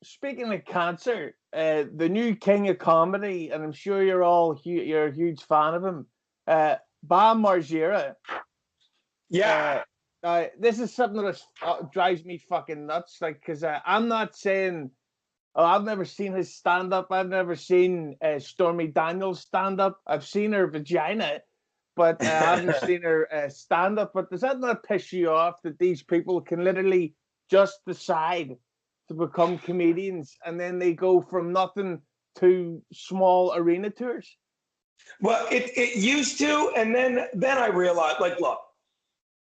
speaking of cancer, the new king of comedy, and I'm sure you're a huge fan of him, Bam Margera. Yeah. This is something that drives me fucking nuts. Like, because I'm not saying, oh, I've never seen his stand up. I've never seen Stormy Daniels stand up. I've seen her vagina, but I haven't seen her stand up. But does that not piss you off that these people can literally just decide to become comedians and then they go from nothing to small arena tours? Well, it used to, and then I realized, like, look,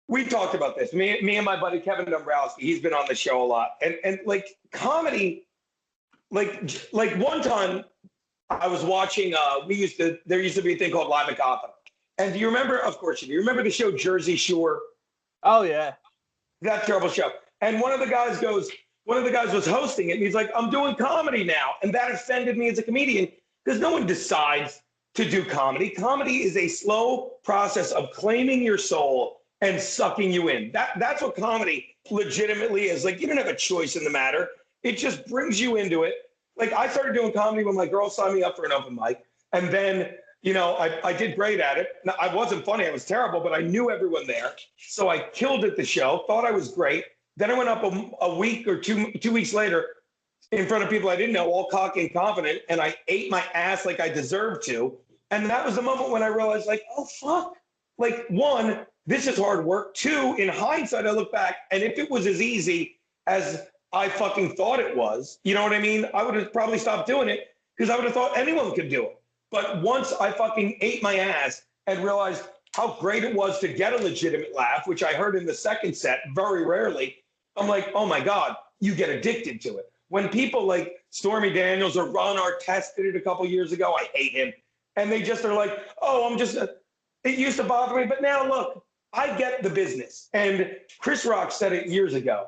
we talked about this. Me and my buddy Kevin Dombrowski. He's been on the show a lot, and like comedy, like one time I was watching. There used to be a thing called Live at Gotham, and do you remember? Of course you do. You remember the show Jersey Shore? Oh yeah, That terrible show. And one of the guys was hosting it, and he's like, "I'm doing comedy now," and that offended me as a comedian because no one decides to do comedy. Comedy is a slow process of claiming your soul and sucking you in. That's what comedy legitimately is. Like, you don't have a choice in the matter. It just brings you into it. Like, I started doing comedy when my girl signed me up for an open mic. And then, I did great at it. Now, I wasn't funny. I was terrible, but I knew everyone there. So I killed at the show, thought I was great. Then I went up a week or 2 weeks later in front of people I didn't know, all cocky and confident, and I ate my ass like I deserved to. And that was the moment when I realized, like, oh, fuck. Like, one, this is hard work. Two, in hindsight, I look back, and if it was as easy as I fucking thought it was, you know what I mean? I would have probably stopped doing it because I would have thought anyone could do it. But once I fucking ate my ass and realized how great it was to get a legitimate laugh, which I heard in the second set very rarely, I'm like, oh my God, you get addicted to it. When people like Stormy Daniels or Ron Artest did it a couple years ago, I hate him. And they just are like, oh, it used to bother me, but now look, I get the business. And Chris Rock said it years ago.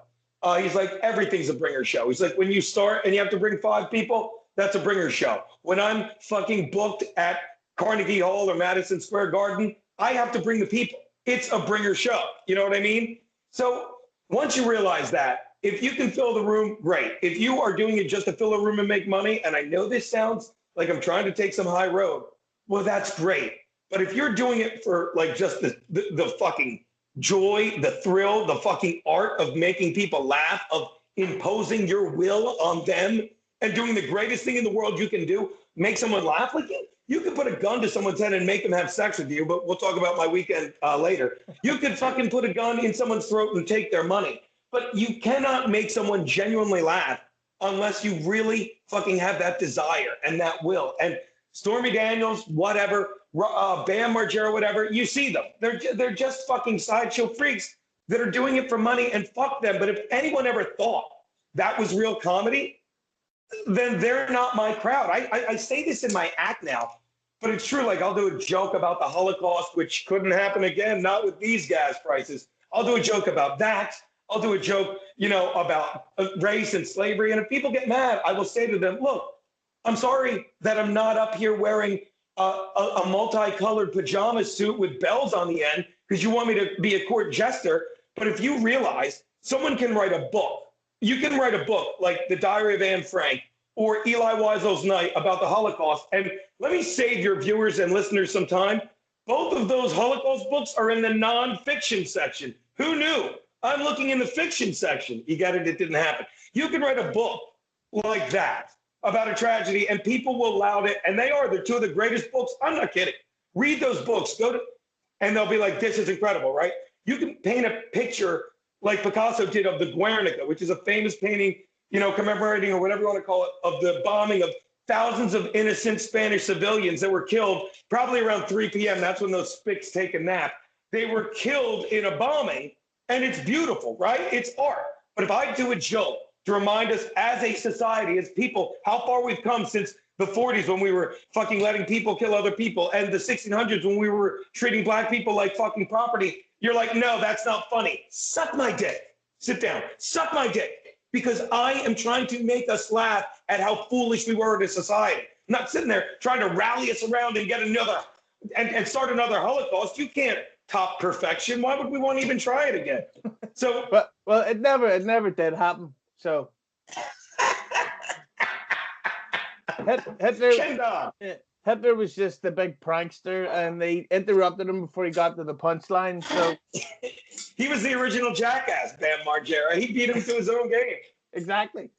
He's like, everything's a bringer show. He's like, when you start and you have to bring 5 people, that's a bringer show. When I'm fucking booked at Carnegie Hall or Madison Square Garden, I have to bring the people. It's a bringer show. You know what I mean? So once you realize that, if you can fill the room, great. If you are doing it just to fill a room and make money, and I know this sounds like I'm trying to take some high road, well, that's great. But if you're doing it for like just the fucking joy, the thrill, the fucking art of making people laugh, of imposing your will on them and doing the greatest thing in the world you can do, make someone laugh, like you could put a gun to someone's head and make them have sex with you, but we'll talk about my weekend later. You could fucking put a gun in someone's throat and take their money, but you cannot make someone genuinely laugh unless you really fucking have that desire and that will. And Stormy Daniels, whatever, Bam Margera, whatever, you see them. They're just fucking sideshow freaks that are doing it for money, and fuck them. But if anyone ever thought that was real comedy, then they're not my crowd. I say this in my act now, but it's true. Like, I'll do a joke about the Holocaust, which couldn't happen again, not with these gas prices. I'll do a joke about that. I'll do a joke, about race and slavery. And if people get mad, I will say to them, look, I'm sorry that I'm not up here wearing a multicolored pajama suit with bells on the end because you want me to be a court jester. But if you realize someone can write a book, you can write a book like The Diary of Anne Frank or Elie Wiesel's Night about the Holocaust. And let me save your viewers and listeners some time. Both of those Holocaust books are in the nonfiction section. Who knew? I'm looking in the fiction section. You got it? It didn't happen. You can write a book like that about a tragedy, and people will laud it. And they're 2 of the greatest books. I'm not kidding. Read those books. And they'll be like, this is incredible, right? You can paint a picture like Picasso did of the Guernica, which is a famous painting, commemorating or whatever you want to call it, of the bombing of thousands of innocent Spanish civilians that were killed probably around 3 p.m. That's when those spics take a nap. They were killed in a bombing, and it's beautiful, right? It's art. But if I do a joke to remind us as a society, as people, how far we've come since the 40s when we were fucking letting people kill other people, and the 1600s when we were treating black people like fucking property, you're like, no, that's not funny. Suck my dick. Sit down. Suck my dick. Because I am trying to make us laugh at how foolish we were as a society. I'm not sitting there trying to rally us around and get another, and start another Holocaust. You can't top perfection. Why would we want to even try it again? So, well, it never did happen. So Hitler, Ken Don. Hitler was just the big prankster, and they interrupted him before he got to the punchline. So he was the original jackass, Bam Margera. He beat him to his own game. exactly.